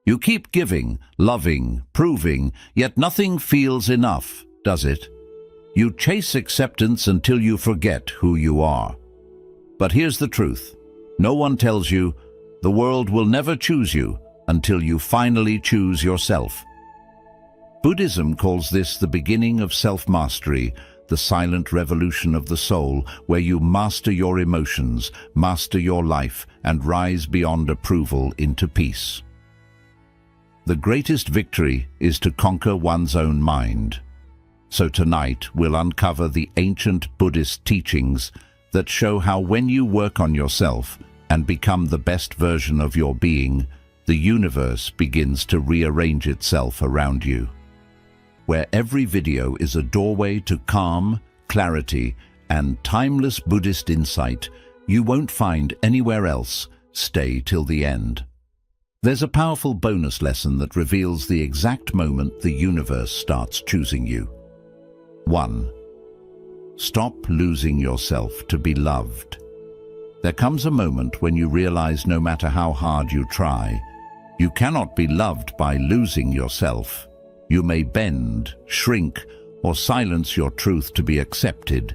You keep giving, loving, proving, yet nothing feels enough, does it? You chase acceptance until you forget who you are. But here's the truth. No one tells you the world will never choose you until you finally choose yourself. Buddhism calls this the beginning of self-mastery, the silent revolution of the soul, where you master your emotions, master your life, and rise beyond approval into peace. The greatest victory is to conquer one's own mind. So tonight we'll uncover the ancient Buddhist teachings that show how when you work on yourself and become the best version of your being, the universe begins to rearrange itself around you. Where every video is a doorway to calm, clarity, and timeless Buddhist insight you won't find anywhere else. Stay till the end. There's a powerful bonus lesson that reveals the exact moment the universe starts choosing you. 1. Stop losing yourself to be loved. There comes a moment when you realize no matter how hard you try, you cannot be loved by losing yourself. You may bend, shrink, or silence your truth to be accepted,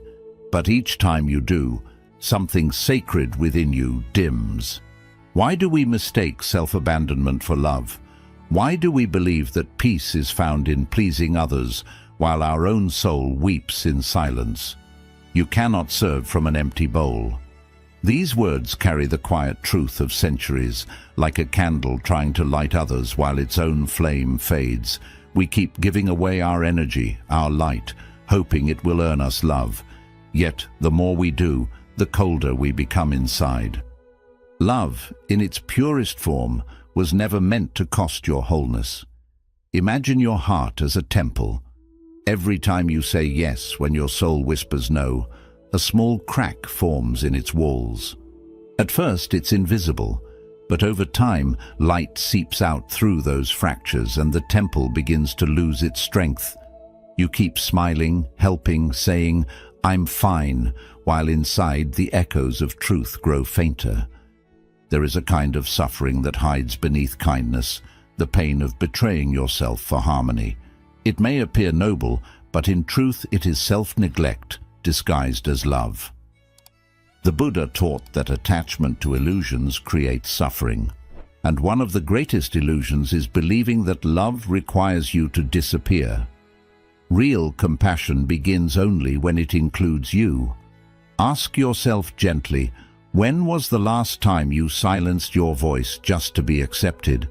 but each time you do, something sacred within you dims. Why do we mistake self-abandonment for love? Why do we believe that peace is found in pleasing others, while our own soul weeps in silence? You cannot serve from an empty bowl. These words carry the quiet truth of centuries, like a candle trying to light others while its own flame fades. We keep giving away our energy, our light, hoping it will earn us love. Yet, the more we do, the colder we become inside. Love, in its purest form, was never meant to cost your wholeness. Imagine your heart as a temple. Every time you say yes when your soul whispers no, a small crack forms in its walls. At first, it's invisible, but over time, light seeps out through those fractures and the temple begins to lose its strength. You keep smiling, helping, saying, "I'm fine," while inside the echoes of truth grow fainter. There is a kind of suffering that hides beneath kindness, the pain of betraying yourself for harmony. It may appear noble, but in truth it is self-neglect disguised as love. The Buddha taught that attachment to illusions creates suffering, and one of the greatest illusions is believing that love requires you to disappear. Real compassion begins only when it includes you. Ask yourself gently, when was the last time you silenced your voice just to be accepted?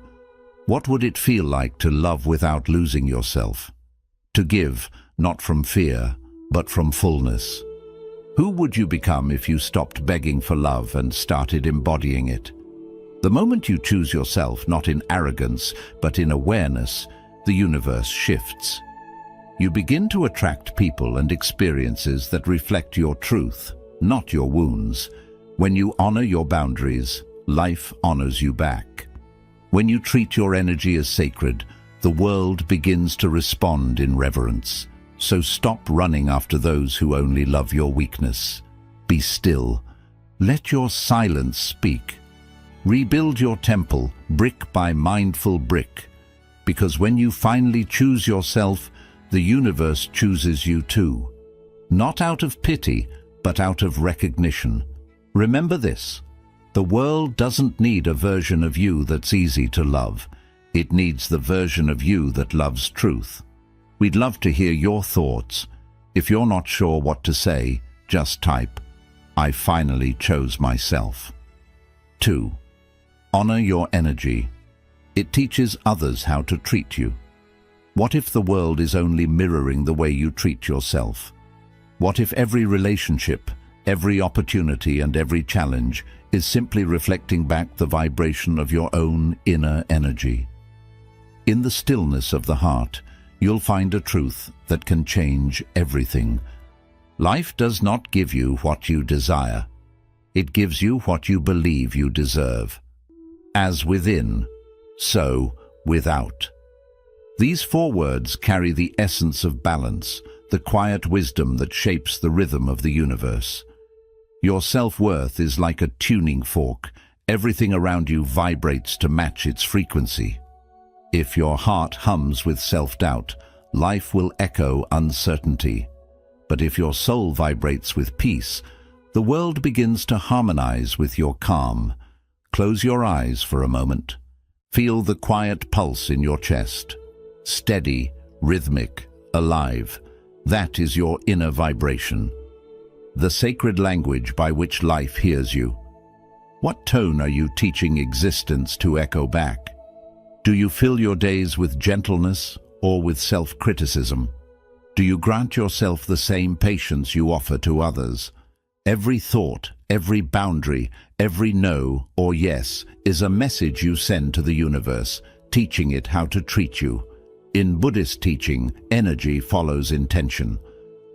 What would it feel like to love without losing yourself? To give, not from fear, but from fullness. Who would you become if you stopped begging for love and started embodying it? The moment you choose yourself, not in arrogance, but in awareness, the universe shifts. You begin to attract people and experiences that reflect your truth, not your wounds. When you honor your boundaries, life honors you back. When you treat your energy as sacred, the world begins to respond in reverence. So stop running after those who only love your weakness. Be still. Let your silence speak. Rebuild your temple, brick by mindful brick. Because when you finally choose yourself, the universe chooses you too. Not out of pity, but out of recognition. Remember this. The world doesn't need a version of you that's easy to love. It needs the version of you that loves truth. We'd love to hear your thoughts. If you're not sure what to say, just type, "I finally chose myself." 2. Honor your energy. It teaches others how to treat you. What if the world is only mirroring the way you treat yourself? What if every relationship, every opportunity, and every challenge is simply reflecting back the vibration of your own inner energy? In the stillness of the heart, you'll find a truth that can change everything. Life does not give you what you desire. It gives you what you believe you deserve. As within, so without. These 4 words carry the essence of balance, the quiet wisdom that shapes the rhythm of the universe. Your self-worth is like a tuning fork. Everything around you vibrates to match its frequency. If your heart hums with self-doubt, life will echo uncertainty. But if your soul vibrates with peace, the world begins to harmonize with your calm. Close your eyes for a moment. Feel the quiet pulse in your chest. Steady, rhythmic, alive. That is your inner vibration. The sacred language by which life hears you. What tone are you teaching existence to echo back? Do you fill your days with gentleness or with self-criticism? Do you grant yourself the same patience you offer to others? Every thought, every boundary, every no or yes is a message you send to the universe, teaching it how to treat you. In Buddhist teaching, energy follows intention.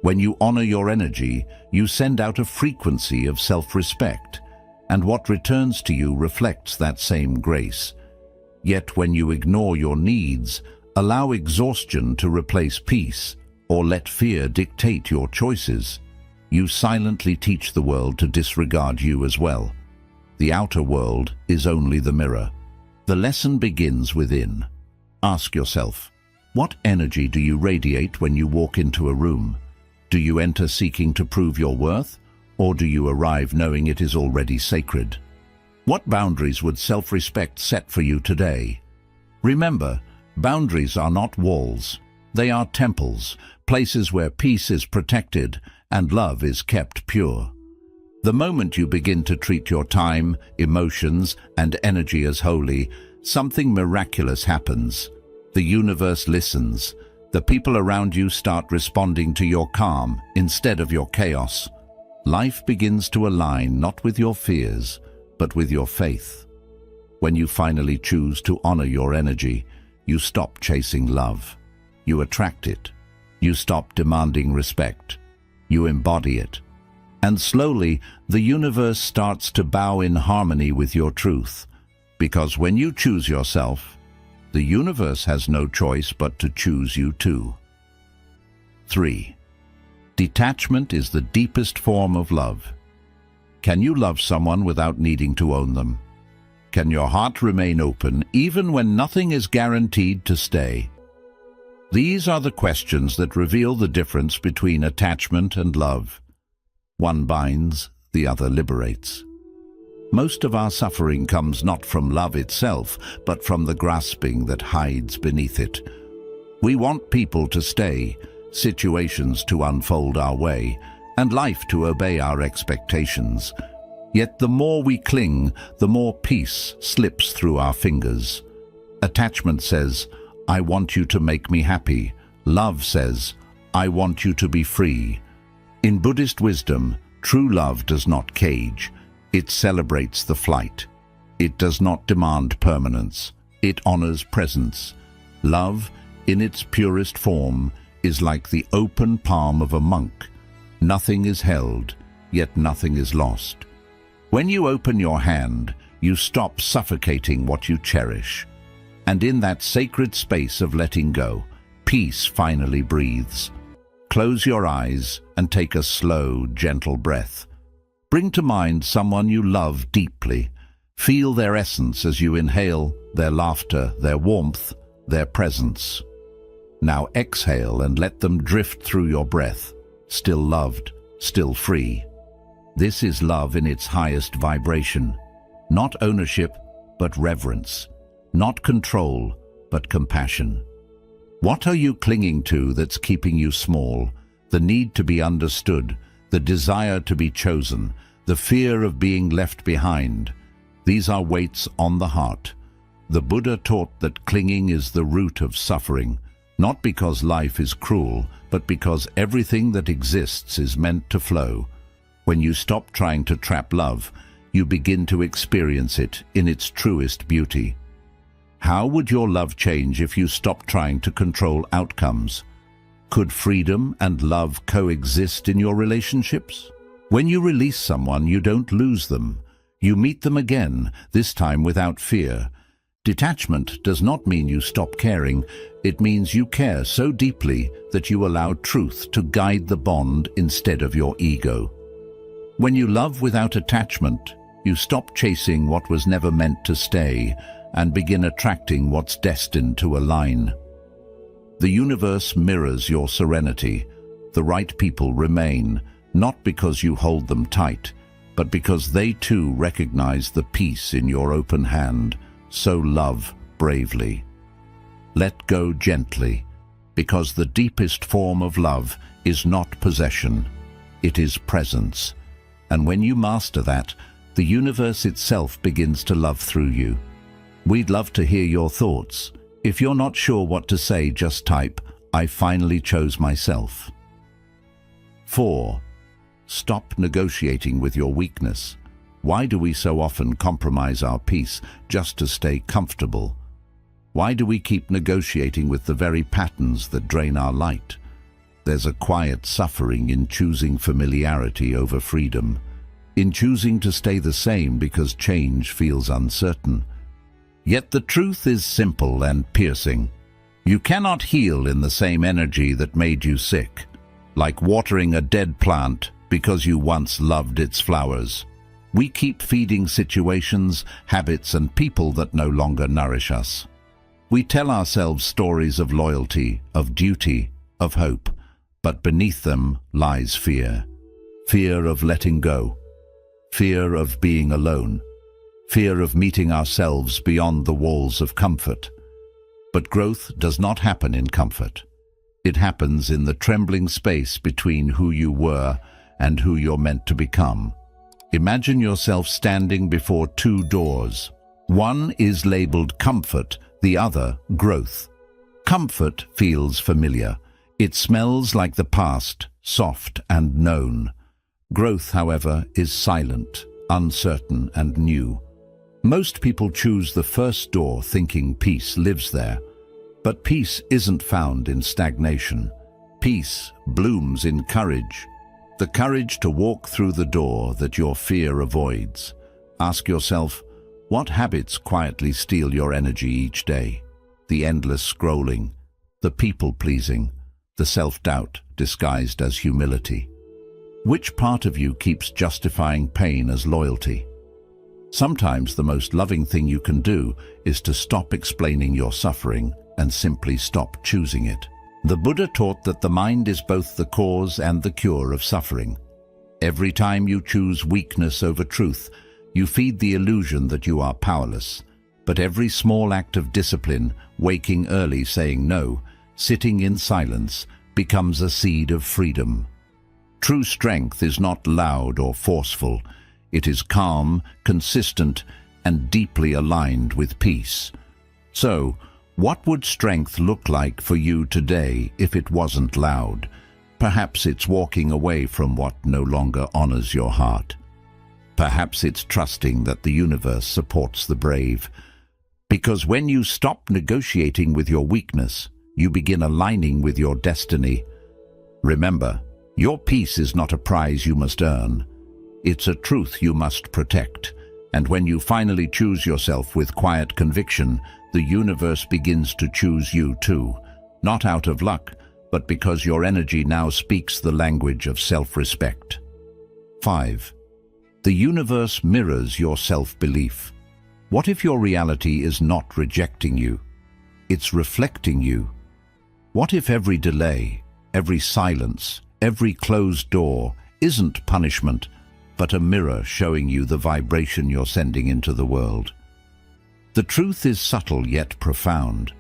When you honor your energy, you send out a frequency of self-respect, and what returns to you reflects that same grace. Yet when you ignore your needs, allow exhaustion to replace peace, or let fear dictate your choices, you silently teach the world to disregard you as well. The outer world is only the mirror. The lesson begins within. Ask yourself, what energy do you radiate when you walk into a room? Do you enter seeking to prove your worth, or do you arrive knowing it is already sacred? What boundaries would self-respect set for you today? Remember, boundaries are not walls. They are temples, places where peace is protected and love is kept pure. The moment you begin to treat your time, emotions, and energy as holy, something miraculous happens. The universe listens. The people around you start responding to your calm instead of your chaos. Life begins to align not with your fears, but with your faith. When you finally choose to honor your energy, you stop chasing love. You attract it. You stop demanding respect. You embody it. And slowly, the universe starts to bow in harmony with your truth. Because when you choose yourself, the universe has no choice but to choose you too. 3. Detachment is the deepest form of love. Can you love someone without needing to own them? Can your heart remain open even when nothing is guaranteed to stay? These are the questions that reveal the difference between attachment and love. One binds, the other liberates. Most of our suffering comes not from love itself, but from the grasping that hides beneath it. We want people to stay, situations to unfold our way, and life to obey our expectations. Yet the more we cling, the more peace slips through our fingers. Attachment says, I want you to make me happy. Love says, I want you to be free. In Buddhist wisdom, true love does not cage. It celebrates the flight. It does not demand permanence. It honors presence. Love, in its purest form, is like the open palm of a monk. Nothing is held, yet nothing is lost. When you open your hand, you stop suffocating what you cherish. And in that sacred space of letting go, peace finally breathes. Close your eyes and take a slow, gentle breath. Bring to mind someone you love deeply. Feel their essence as you inhale their laughter, their warmth, their presence. Now exhale and let them drift through your breath, still loved, still free. This is love in its highest vibration. Not ownership, but reverence. Not control, but compassion. What are you clinging to that's keeping you small? The need to be understood, the desire to be chosen, the fear of being left behind. These are weights on the heart. The Buddha taught that clinging is the root of suffering, not because life is cruel, but because everything that exists is meant to flow. When you stop trying to trap love, you begin to experience it in its truest beauty. How would your love change if you stopped trying to control outcomes? Could freedom and love coexist in your relationships? When you release someone, you don't lose them. You meet them again, this time without fear. Detachment does not mean you stop caring. It means you care so deeply that you allow truth to guide the bond instead of your ego. When you love without attachment, You stop chasing what was never meant to stay and begin attracting what's destined to align. The universe mirrors your serenity. The right people remain, not because you hold them tight, but because they too recognize the peace in your open hand. So love bravely. Let go gently, because the deepest form of love is not possession, it is presence. And when you master that, the universe itself begins to love through you. We'd love to hear your thoughts. If you're not sure what to say, just type, "I finally chose myself." 4. Stop negotiating with your weakness. Why do we so often compromise our peace just to stay comfortable? Why do we keep negotiating with the very patterns that drain our light? There's a quiet suffering in choosing familiarity over freedom, in choosing to stay the same because change feels uncertain. Yet the truth is simple and piercing. You cannot heal in the same energy that made you sick, like watering a dead plant because you once loved its flowers. We keep feeding situations, habits, and people that no longer nourish us. We tell ourselves stories of loyalty, of duty, of hope, but beneath them lies fear. Fear of letting go, fear of being alone, fear of meeting ourselves beyond the walls of comfort. But growth does not happen in comfort. It happens in the trembling space between who you were and who you're meant to become. Imagine yourself standing before two doors. One is labeled comfort, the other growth. Comfort feels familiar. It smells like the past, soft and known. Growth, however, is silent, uncertain and new. Most people choose the first door thinking peace lives there. But peace isn't found in stagnation. Peace blooms in courage. The courage to walk through the door that your fear avoids. Ask yourself, what habits quietly steal your energy each day? The endless scrolling, the people-pleasing, the self-doubt disguised as humility. Which part of you keeps justifying pain as loyalty? Sometimes the most loving thing you can do is to stop explaining your suffering and simply stop choosing it. The Buddha taught that the mind is both the cause and the cure of suffering. Every time you choose weakness over truth, you feed the illusion that you are powerless. But every small act of discipline, waking early, saying no, sitting in silence, becomes a seed of freedom. True strength is not loud or forceful. It is calm, consistent, and deeply aligned with peace. So, what would strength look like for you today if it wasn't loud? Perhaps it's walking away from what no longer honors your heart. Perhaps it's trusting that the universe supports the brave. Because when you stop negotiating with your weakness, you begin aligning with your destiny. Remember, your peace is not a prize you must earn. It's a truth you must protect. And when you finally choose yourself with quiet conviction, the universe begins to choose you too, not out of luck, but because your energy now speaks the language of self-respect. 5. The universe mirrors your self-belief. What if your reality is not rejecting you? It's reflecting you. What if every delay, every silence, every closed door isn't punishment, but a mirror showing you the vibration you're sending into the world? The truth is subtle yet profound.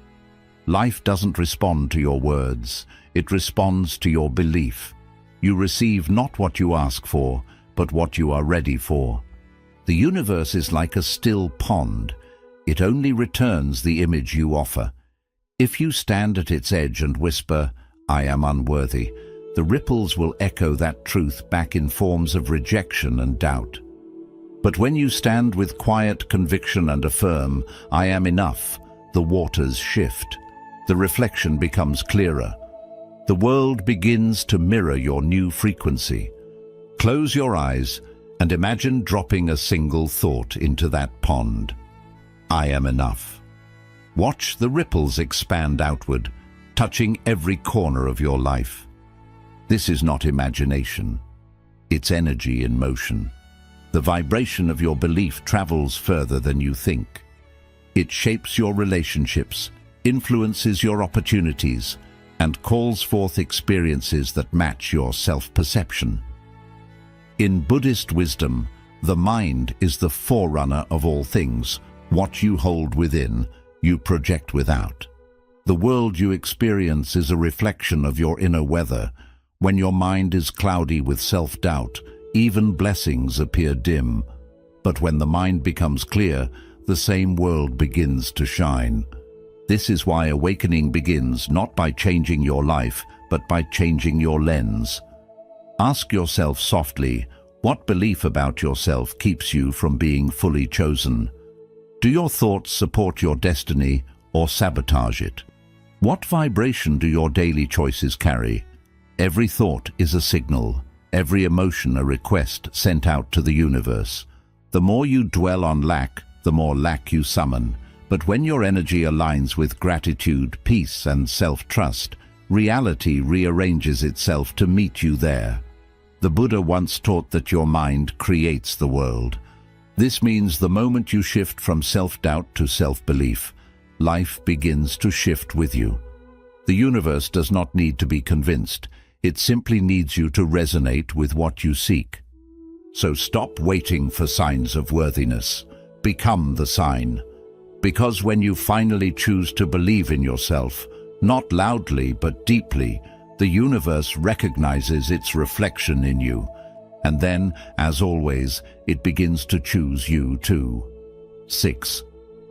Life doesn't respond to your words, it responds to your belief. You receive not what you ask for, but what you are ready for. The universe is like a still pond. It only returns the image you offer. If you stand at its edge and whisper, "I am unworthy," the ripples will echo that truth back in forms of rejection and doubt. But when you stand with quiet conviction and affirm, "I am enough," the waters shift. The reflection becomes clearer. The world begins to mirror your new frequency. Close your eyes and imagine dropping a single thought into that pond. I am enough. Watch the ripples expand outward, touching every corner of your life. This is not imagination. It's energy in motion. The vibration of your belief travels further than you think. It shapes your relationships, influences your opportunities, and calls forth experiences that match your self-perception. In Buddhist wisdom, the mind is the forerunner of all things. What you hold within, you project without. The world you experience is a reflection of your inner weather. When your mind is cloudy with self-doubt, even blessings appear dim. But when the mind becomes clear, the same world begins to shine. This is why awakening begins not by changing your life, but by changing your lens. Ask yourself softly, what belief about yourself keeps you from being fully chosen? Do your thoughts support your destiny or sabotage it? What vibration do your daily choices carry? Every thought is a signal, every emotion a request sent out to the universe. The more you dwell on lack, the more lack you summon. But when your energy aligns with gratitude, peace, and self-trust, reality rearranges itself to meet you there. The Buddha once taught that your mind creates the world. This means the moment you shift from self-doubt to self-belief, life begins to shift with you. The universe does not need to be convinced. It simply needs you to resonate with what you seek. So stop waiting for signs of worthiness. Become the sign. Because when you finally choose to believe in yourself, not loudly but deeply, the universe recognizes its reflection in you. And then, as always, it begins to choose you too. 6.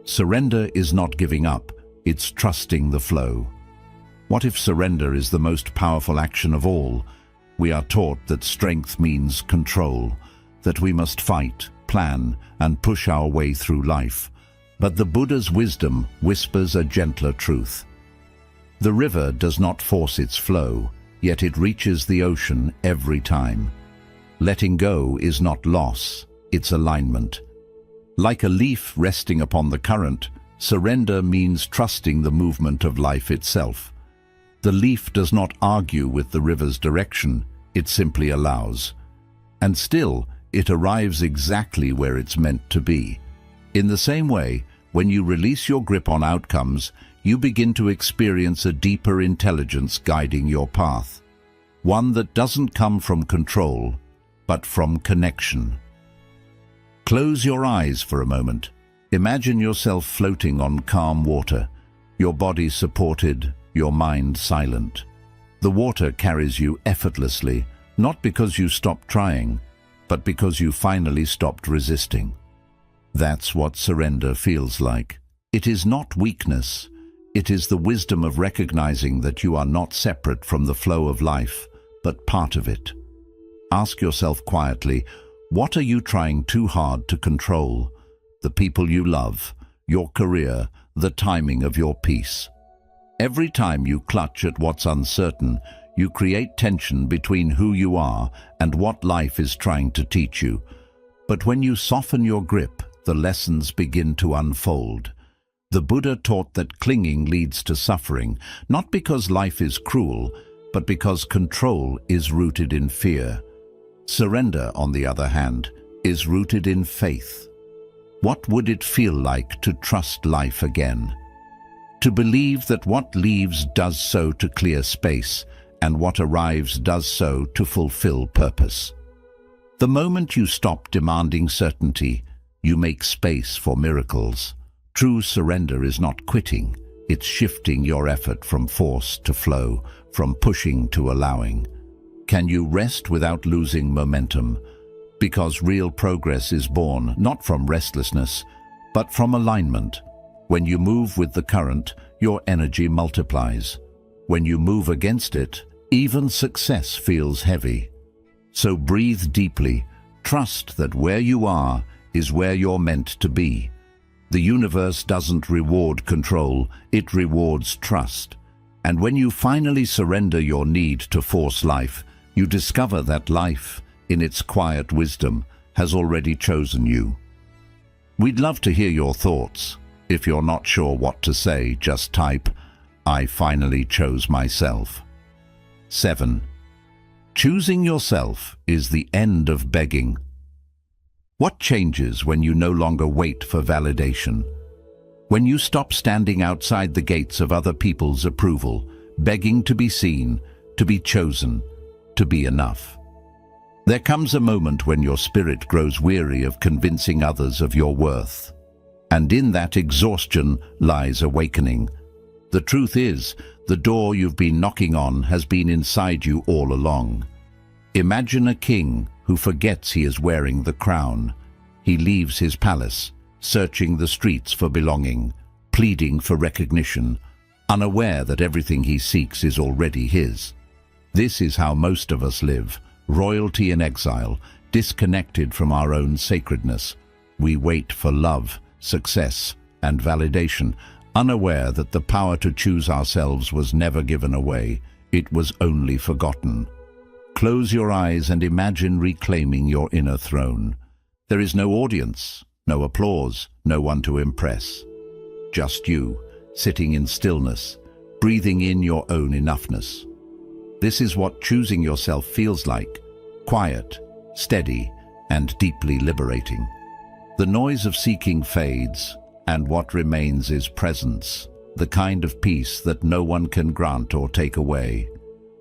Surrender is not giving up, it's trusting the flow. What if surrender is the most powerful action of all? We are taught that strength means control, that we must fight, plan, and push our way through life. But the Buddha's wisdom whispers a gentler truth. The river does not force its flow, yet it reaches the ocean every time. Letting go is not loss, it's alignment. Like a leaf resting upon the current, surrender means trusting the movement of life itself. The leaf does not argue with the river's direction, it simply allows. And still, it arrives exactly where it's meant to be. In the same way, when you release your grip on outcomes, you begin to experience a deeper intelligence guiding your path. One that doesn't come from control, but from connection. Close your eyes for a moment. Imagine yourself floating on calm water, your body supported, your mind silent. The water carries you effortlessly, not because you stopped trying, but because you finally stopped resisting. That's what surrender feels like. It is not weakness. It is the wisdom of recognizing that you are not separate from the flow of life, but part of it. Ask yourself quietly, what are you trying too hard to control? The people you love, your career, the timing of your peace. Every time you clutch at what's uncertain, you create tension between who you are and what life is trying to teach you. But when you soften your grip, the lessons begin to unfold. The Buddha taught that clinging leads to suffering, not because life is cruel, but because control is rooted in fear. Surrender, on the other hand, is rooted in faith. What would it feel like to trust life again? To believe that what leaves does so to clear space, and what arrives does so to fulfill purpose. The moment you stop demanding certainty, you make space for miracles. True surrender is not quitting, it's shifting your effort from force to flow, from pushing to allowing. Can you rest without losing momentum? Because real progress is born not from restlessness, but from alignment. When you move with the current, your energy multiplies. When you move against it, even success feels heavy. So breathe deeply. Trust that where you are is where you're meant to be. The universe doesn't reward control, it rewards trust. And when you finally surrender your need to force life, you discover that life, in its quiet wisdom, has already chosen you. We'd love to hear your thoughts. If you're not sure what to say, just type, "I finally chose myself." 7. Choosing yourself is the end of begging. What changes when you no longer wait for validation? When you stop standing outside the gates of other people's approval, begging to be seen, to be chosen, to be enough. There comes a moment when your spirit grows weary of convincing others of your worth. And in that exhaustion lies awakening. The truth is, the door you've been knocking on has been inside you all along. Imagine a king who forgets he is wearing the crown. He leaves his palace, searching the streets for belonging, pleading for recognition, unaware that everything he seeks is already his. This is how most of us live, royalty in exile, disconnected from our own sacredness. We wait for love, success, and validation, unaware that the power to choose ourselves was never given away, it was only forgotten. Close your eyes and imagine reclaiming your inner throne. There is no audience, no applause, no one to impress. Just you, sitting in stillness, breathing in your own enoughness. This is what choosing yourself feels like: quiet, steady, and deeply liberating. The noise of seeking fades, and what remains is presence, the kind of peace that no one can grant or take away.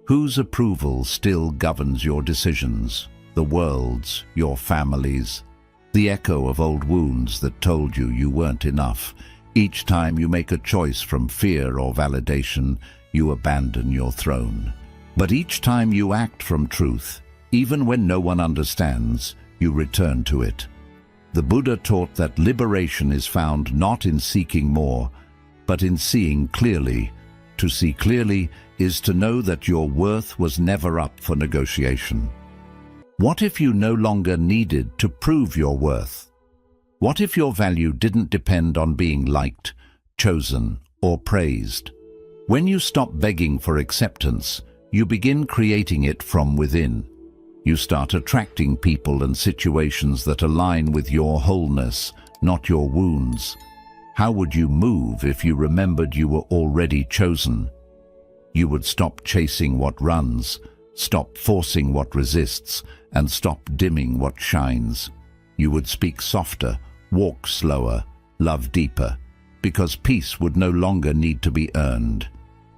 Whose approval still governs your decisions? The world's, your family's, the echo of old wounds that told you you weren't enough. Each time you make a choice from fear or validation, you abandon your throne. But each time you act from truth, even when no one understands, you return to it. The Buddha taught that liberation is found not in seeking more, but in seeing clearly. To see clearly is to know that your worth was never up for negotiation. What if you no longer needed to prove your worth? What if your value didn't depend on being liked, chosen, or praised? When you stop begging for acceptance, you begin creating it from within. You start attracting people and situations that align with your wholeness, not your wounds. How would you move if you remembered you were already chosen? You would stop chasing what runs, stop forcing what resists, and stop dimming what shines. You would speak softer, walk slower, love deeper, because peace would no longer need to be earned.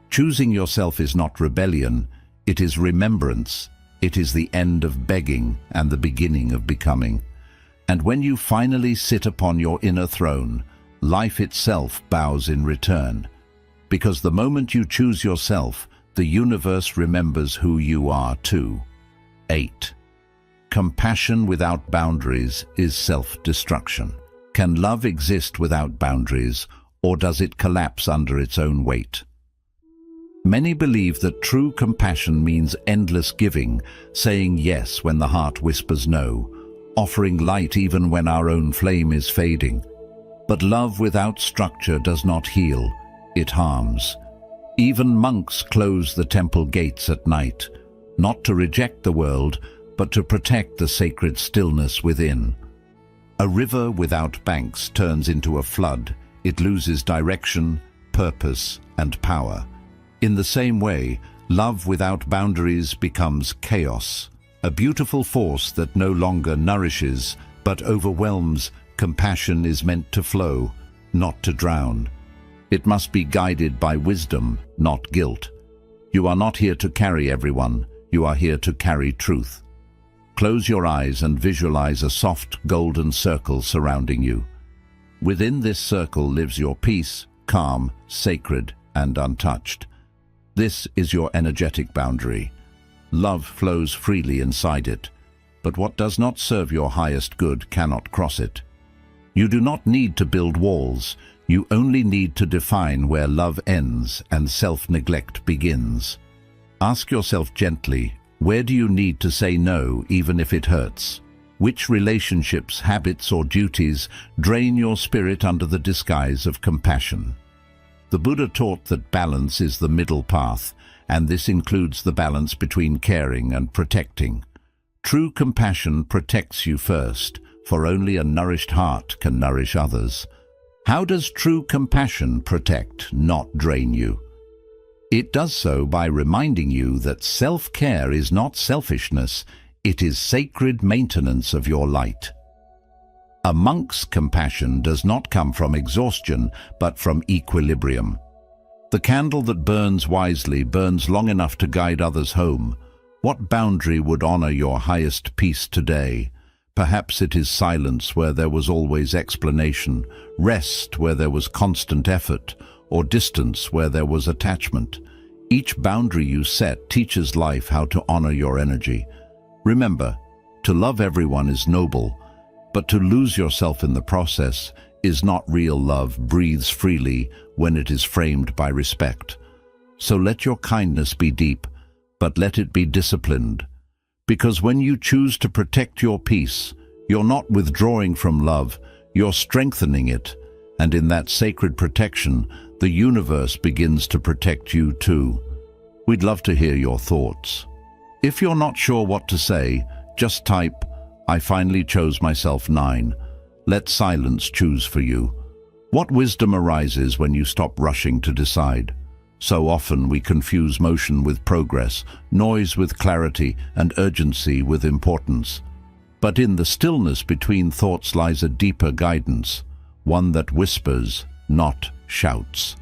Choosing yourself is not rebellion, it is remembrance. It is the end of begging and the beginning of becoming. And when you finally sit upon your inner throne, life itself bows in return. Because the moment you choose yourself, the universe remembers who you are too. 8. Compassion without boundaries is self-destruction. Can love exist without boundaries, or does it collapse under its own weight? Many believe that true compassion means endless giving, saying yes when the heart whispers no, offering light even when our own flame is fading. But love without structure does not heal, it harms. Even monks close the temple gates at night, not to reject the world, but to protect the sacred stillness within. A river without banks turns into a flood. It loses direction, purpose, and power. In the same way, love without boundaries becomes chaos, a beautiful force that no longer nourishes, but overwhelms. Compassion is meant to flow, not to drown. It must be guided by wisdom, not guilt. You are not here to carry everyone, you are here to carry truth. Close your eyes and visualize a soft golden circle surrounding you. Within this circle lives your peace, calm, sacred, and untouched. This is your energetic boundary. Love flows freely inside it, but what does not serve your highest good cannot cross it. You do not need to build walls, you only need to define where love ends and self-neglect begins. Ask yourself gently, where do you need to say no even if it hurts? Which relationships, habits, or duties drain your spirit under the disguise of compassion? The Buddha taught that balance is the middle path, and this includes the balance between caring and protecting. True compassion protects you first, for only a nourished heart can nourish others. How does true compassion protect, not drain you? It does so by reminding you that self-care is not selfishness, it is sacred maintenance of your light. A monk's compassion does not come from exhaustion, but from equilibrium. The candle that burns wisely burns long enough to guide others home. What boundary would honor your highest peace today? Perhaps it is silence where there was always explanation, rest where there was constant effort, or distance where there was attachment. Each boundary you set teaches life how to honor your energy. Remember, to love everyone is noble, but to lose yourself in the process is not real love. Breathes freely when it is framed by respect. So let your kindness be deep, but let it be disciplined. Because when you choose to protect your peace, you're not withdrawing from love, you're strengthening it. And in that sacred protection, the universe begins to protect you too. We'd love to hear your thoughts. If you're not sure what to say, just type, "I finally chose myself 9. Let silence choose for you." What wisdom arises when you stop rushing to decide? So often we confuse motion with progress, noise with clarity, and urgency with importance. But in the stillness between thoughts lies a deeper guidance, one that whispers, not shouts.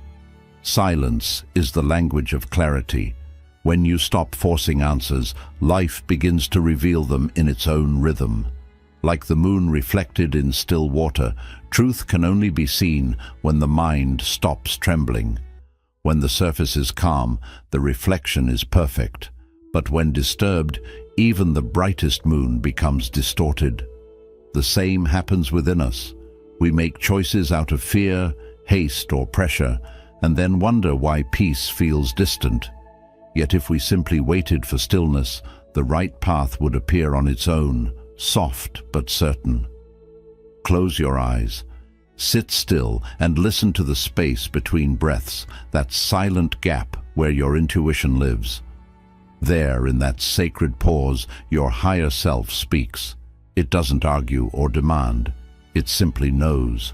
Silence is the language of clarity. When you stop forcing answers, life begins to reveal them in its own rhythm. Like the moon reflected in still water, truth can only be seen when the mind stops trembling. When the surface is calm, the reflection is perfect. But when disturbed, even the brightest moon becomes distorted. The same happens within us. We make choices out of fear, haste, or pressure, and then wonder why peace feels distant. Yet if we simply waited for stillness, the right path would appear on its own, soft but certain. Close your eyes. Sit still and listen to the space between breaths, that silent gap where your intuition lives. There, in that sacred pause, your higher self speaks. It doesn't argue or demand. It simply knows.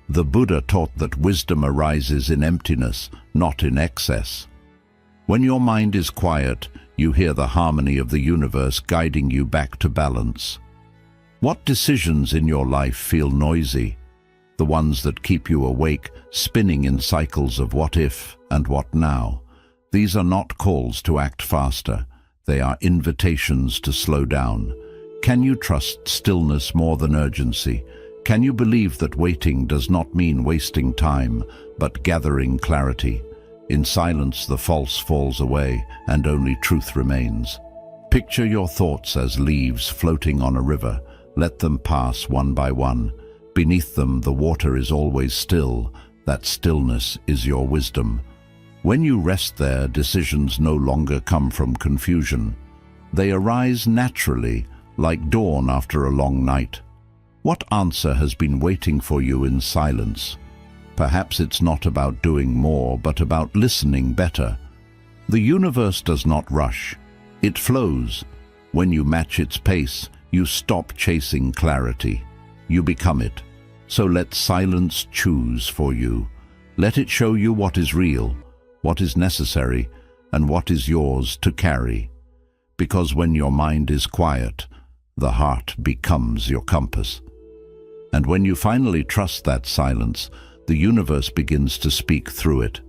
The Buddha taught that wisdom arises in emptiness, not in excess. When your mind is quiet, you hear the harmony of the universe guiding you back to balance. What decisions in your life feel noisy? The ones that keep you awake, spinning in cycles of what if and what now. These are not calls to act faster. They are invitations to slow down. Can you trust stillness more than urgency? Can you believe that waiting does not mean wasting time, but gathering clarity? In silence, the false falls away, and only truth remains. Picture your thoughts as leaves floating on a river. Let them pass one by one. Beneath them, the water is always still. That stillness is your wisdom. When you rest there, decisions no longer come from confusion. They arise naturally, like dawn after a long night. What answer has been waiting for you in silence? Perhaps it's not about doing more, but about listening better. The universe does not rush. It flows. When you match its pace, you stop chasing clarity. You become it. So let silence choose for you. Let it show you what is real, what is necessary, and what is yours to carry. Because when your mind is quiet, the heart becomes your compass. And when you finally trust that silence, the universe begins to speak through it,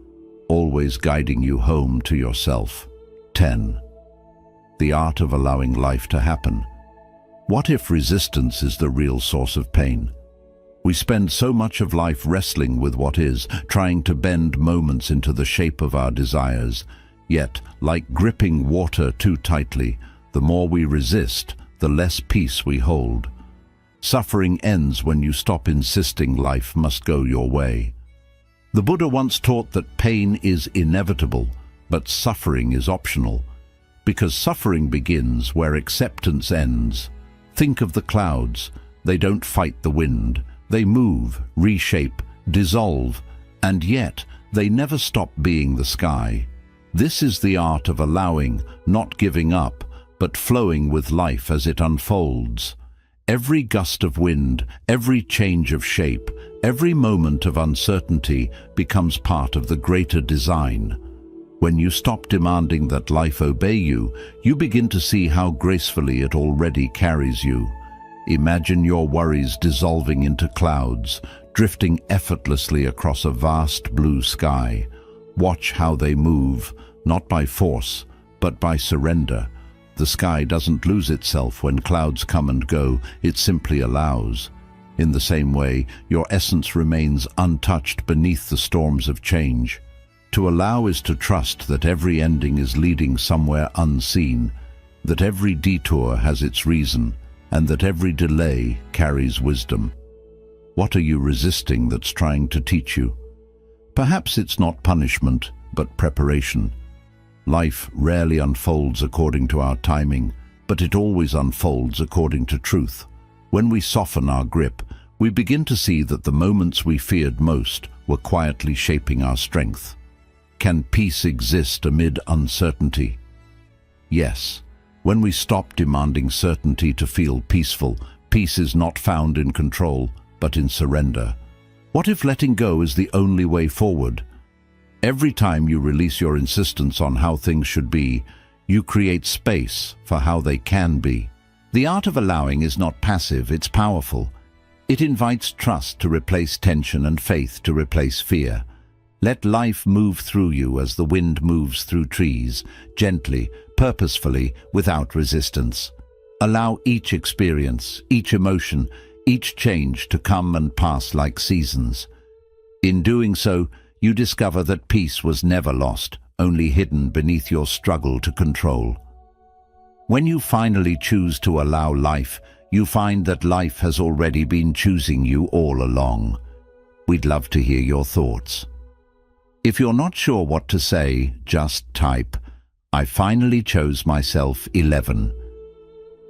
always guiding you home to yourself. 10. The art of allowing life to happen. What if resistance is the real source of pain? We spend so much of life wrestling with what is, trying to bend moments into the shape of our desires. Yet, like gripping water too tightly, the more we resist, the less peace we hold. Suffering ends when you stop insisting life must go your way. The Buddha once taught that pain is inevitable, but suffering is optional. Because suffering begins where acceptance ends. Think of the clouds. They don't fight the wind. They move, reshape, dissolve, and yet they never stop being the sky. This is the art of allowing, not giving up, but flowing with life as it unfolds. Every gust of wind, every change of shape, every moment of uncertainty becomes part of the greater design. When you stop demanding that life obey you, you begin to see how gracefully it already carries you. Imagine your worries dissolving into clouds, drifting effortlessly across a vast blue sky. Watch how they move, not by force, but by surrender. The sky doesn't lose itself when clouds come and go, it simply allows. In the same way, your essence remains untouched beneath the storms of change. To allow is to trust that every ending is leading somewhere unseen, that every detour has its reason, and that every delay carries wisdom. What are you resisting that's trying to teach you? Perhaps it's not punishment, but preparation. Life rarely unfolds according to our timing, but it always unfolds according to truth. When we soften our grip, we begin to see that the moments we feared most were quietly shaping our strength. Can peace exist amid uncertainty? Yes. When we stop demanding certainty to feel peaceful, peace is not found in control, but in surrender. What if letting go is the only way forward? Every time you release your insistence on how things should be, you create space for how they can be. The art of allowing is not passive, it's powerful. It invites trust to replace tension and faith to replace fear. Let life move through you as the wind moves through trees, gently, purposefully, without resistance. Allow each experience, each emotion, each change to come and pass like seasons. In doing so, you discover that peace was never lost, only hidden beneath your struggle to control. When you finally choose to allow life, you find that life has already been choosing you all along. We'd love to hear your thoughts. If you're not sure what to say, just type, "I finally chose myself 11.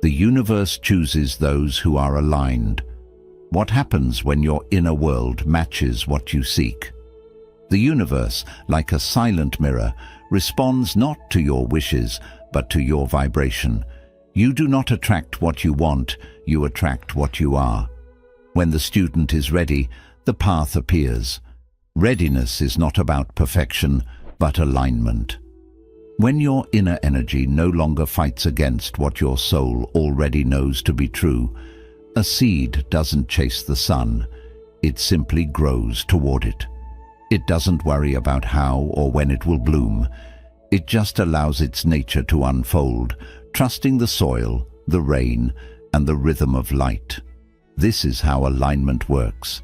The universe chooses those who are aligned. What happens when your inner world matches what you seek? The universe, like a silent mirror, responds not to your wishes, but to your vibration. You do not attract what you want, you attract what you are. When the student is ready, the path appears. Readiness is not about perfection, but alignment. When your inner energy no longer fights against what your soul already knows to be true, a seed doesn't chase the sun, it simply grows toward it. It doesn't worry about how or when it will bloom. It just allows its nature to unfold, trusting the soil, the rain, and the rhythm of light. This is how alignment works.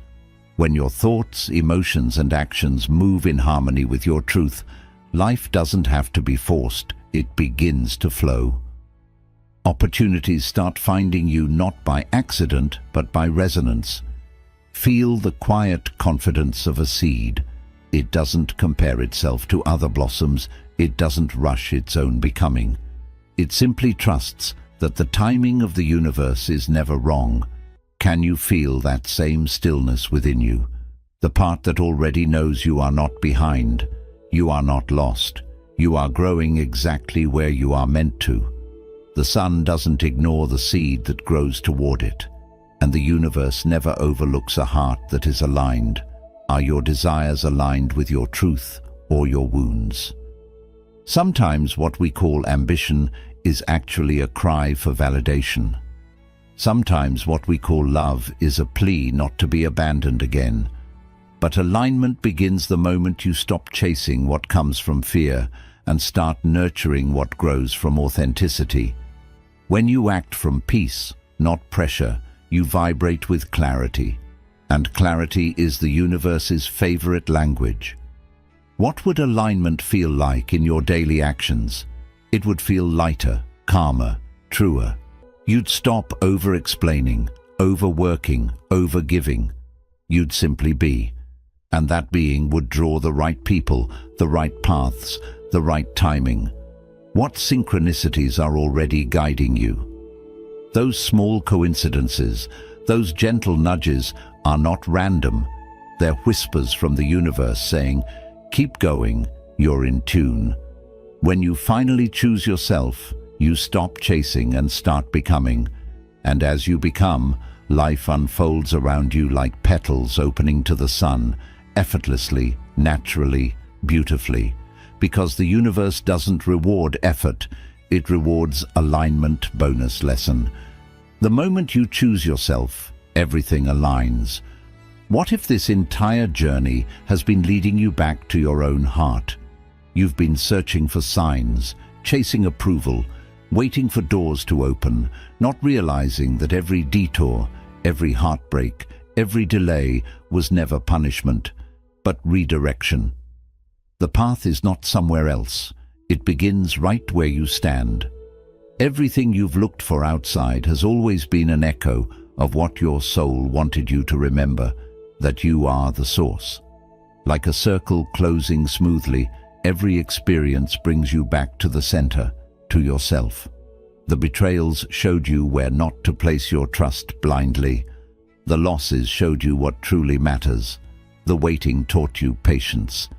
When your thoughts, emotions, and actions move in harmony with your truth, life doesn't have to be forced, it begins to flow. Opportunities start finding you not by accident, but by resonance. Feel the quiet confidence of a seed. It doesn't compare itself to other blossoms, it doesn't rush its own becoming. It simply trusts that the timing of the universe is never wrong. Can you feel that same stillness within you? The part that already knows you are not behind, you are not lost, you are growing exactly where you are meant to. The sun doesn't ignore the seed that grows toward it, and the universe never overlooks a heart that is aligned. Are your desires aligned with your truth or your wounds? Sometimes what we call ambition is actually a cry for validation. Sometimes what we call love is a plea not to be abandoned again. But alignment begins the moment you stop chasing what comes from fear and start nurturing what grows from authenticity. When you act from peace, not pressure, you vibrate with clarity. And clarity is the universe's favorite language. What would alignment feel like in your daily actions? It would feel lighter, calmer, truer. You'd stop over-explaining, overworking, over-giving. You'd simply be. And that being would draw the right people, the right paths, the right timing. What synchronicities are already guiding you? Those small coincidences, those gentle nudges are not random. They're whispers from the universe saying, "Keep going, you're in tune." When you finally choose yourself, you stop chasing and start becoming. And as you become, life unfolds around you like petals opening to the sun, effortlessly, naturally, beautifully. Because the universe doesn't reward effort, it rewards alignment. Bonus lesson. The moment you choose yourself, everything aligns. What if this entire journey has been leading you back to your own heart? You've been searching for signs, chasing approval, waiting for doors to open, not realizing that every detour, every heartbreak, every delay was never punishment, but redirection. The path is not somewhere else. It begins right where you stand. Everything you've looked for outside has always been an echo of what your soul wanted you to remember, that you are the source. Like a circle closing smoothly, every experience brings you back to the center, to yourself. The betrayals showed you where not to place your trust blindly. The losses showed you what truly matters. The waiting taught you patience.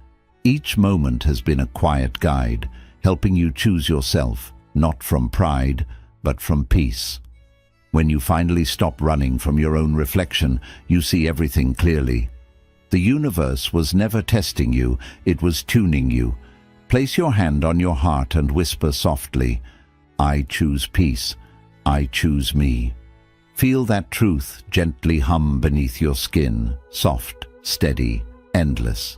Each moment has been a quiet guide, helping you choose yourself, not from pride, but from peace. When you finally stop running from your own reflection, you see everything clearly. The universe was never testing you, it was tuning you. Place your hand on your heart and whisper softly, "I choose peace. I choose me." Feel that truth gently hum beneath your skin, soft, steady, endless.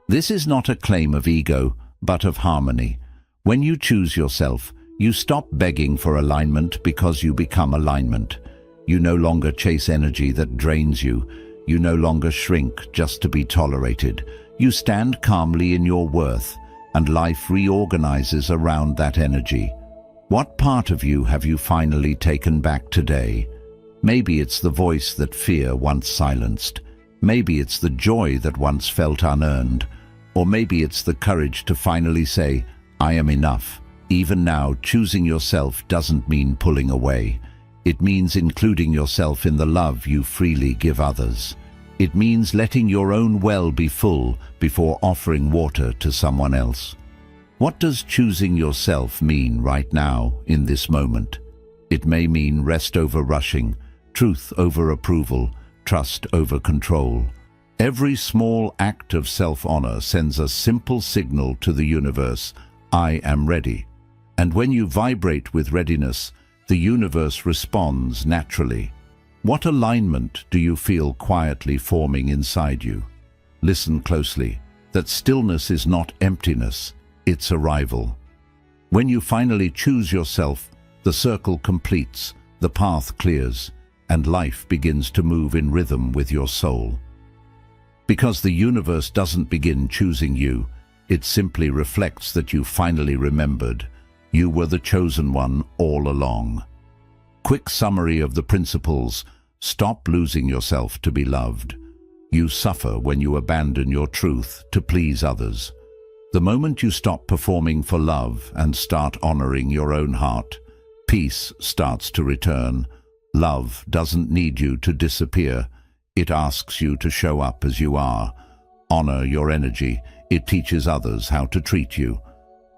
This is not a claim of ego, but of harmony. When you choose yourself, you stop begging for alignment because you become alignment. You no longer chase energy that drains you. You no longer shrink just to be tolerated. You stand calmly in your worth, and life reorganizes around that energy. What part of you have you finally taken back today? Maybe it's the voice that fear once silenced. Maybe it's the joy that once felt unearned. Or maybe it's the courage to finally say, "I am enough." Even now, choosing yourself doesn't mean pulling away. It means including yourself in the love you freely give others. It means letting your own well be full before offering water to someone else. What does choosing yourself mean right now, in this moment? It may mean rest over rushing, truth over approval, trust over control. Every small act of self-honor sends a simple signal to the universe, "I am ready." And when you vibrate with readiness, the universe responds naturally. What alignment do you feel quietly forming inside you? Listen closely. That stillness is not emptiness, it's arrival. When you finally choose yourself, the circle completes, the path clears, and life begins to move in rhythm with your soul. Because the universe doesn't begin choosing you, it simply reflects that you finally remembered. You were the chosen one all along. Quick summary of the principles. Stop losing yourself to be loved. You suffer when you abandon your truth to please others. The moment you stop performing for love and start honoring your own heart, peace starts to return. Love doesn't need you to disappear. It asks you to show up as you are. Honor your energy. It teaches others how to treat you.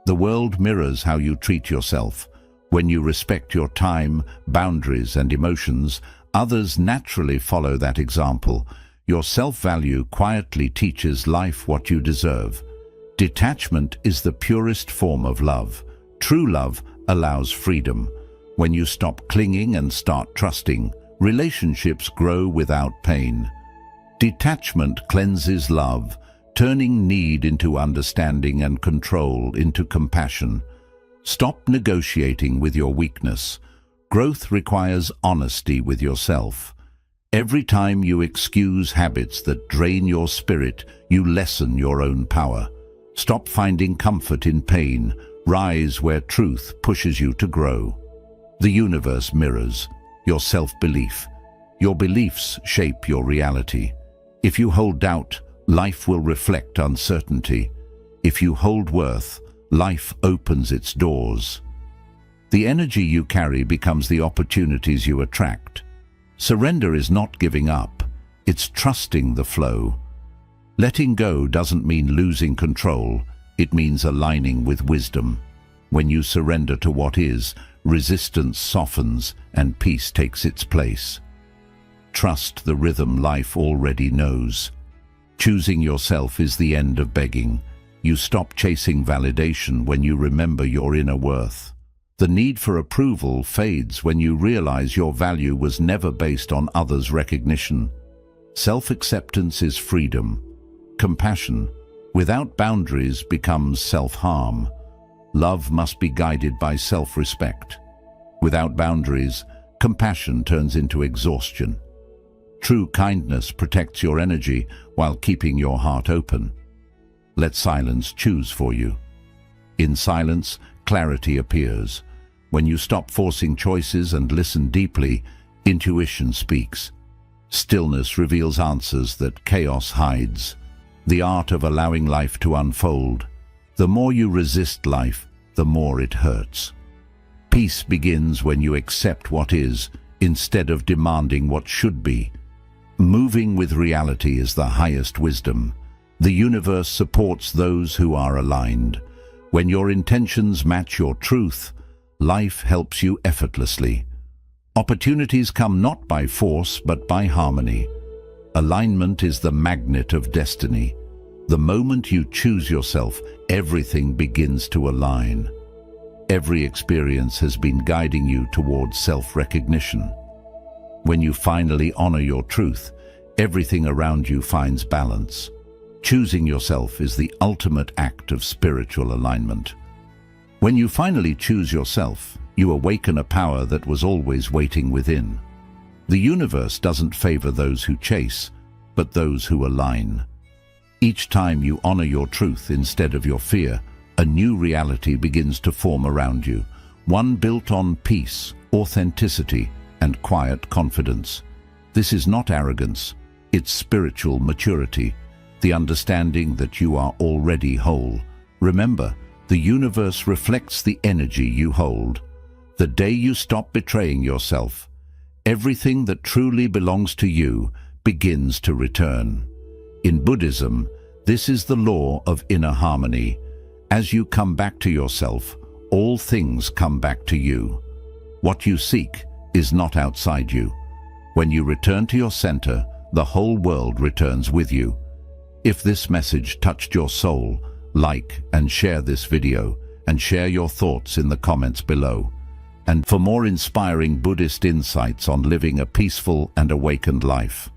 The world mirrors how you treat yourself. When you respect your time, boundaries, and emotions, others naturally follow that example. Your self-value quietly teaches life what you deserve. Detachment is the purest form of love. True love allows freedom. When you stop clinging and start trusting, relationships grow without pain. Detachment cleanses love, turning need into understanding and control into compassion. Stop negotiating with your weakness. Growth requires honesty with yourself. Every time you excuse habits that drain your spirit, you lessen your own power. Stop finding comfort in pain. Rise where truth pushes you to grow. The universe mirrors your self-belief. Your beliefs shape your reality. If you hold doubt, life will reflect uncertainty. If you hold worth, life opens its doors. The energy you carry becomes the opportunities you attract. Surrender is not giving up, it's trusting the flow. Letting go doesn't mean losing control, it means aligning with wisdom. When you surrender to what is, resistance softens and peace takes its place. Trust the rhythm life already knows. Choosing yourself is the end of begging. You stop chasing validation when you remember your inner worth. The need for approval fades when you realize your value was never based on others' recognition. Self-acceptance is freedom. Compassion, without boundaries, becomes self-harm. Love must be guided by self-respect. Without boundaries, compassion turns into exhaustion. True kindness protects your energy while keeping your heart open. Let silence choose for you. In silence, clarity appears. When you stop forcing choices and listen deeply, intuition speaks. Stillness reveals answers that chaos hides. The art of allowing life to unfold. The more you resist life, the more it hurts. Peace begins when you accept what is, instead of demanding what should be. Moving with reality is the highest wisdom. The universe supports those who are aligned. When your intentions match your truth, life helps you effortlessly. Opportunities come not by force, but by harmony. Alignment is the magnet of destiny. The moment you choose yourself, everything begins to align. Every experience has been guiding you towards self-recognition. When you finally honor your truth, everything around you finds balance. Choosing yourself is the ultimate act of spiritual alignment. When you finally choose yourself, you awaken a power that was always waiting within. The universe doesn't favor those who chase, but those who align. Each time you honor your truth instead of your fear, a new reality begins to form around you, one built on peace, authenticity, and quiet confidence. This is not arrogance, it's spiritual maturity, the understanding that you are already whole. Remember, the universe reflects the energy you hold. The day you stop betraying yourself, everything that truly belongs to you begins to return. In Buddhism, this is the law of inner harmony. As you come back to yourself, all things come back to you. What you seek is not outside you. When you return to your center, the whole world returns with you. If this message touched your soul, like and share this video, and share your thoughts in the comments below. And for more inspiring Buddhist insights on living a peaceful and awakened life,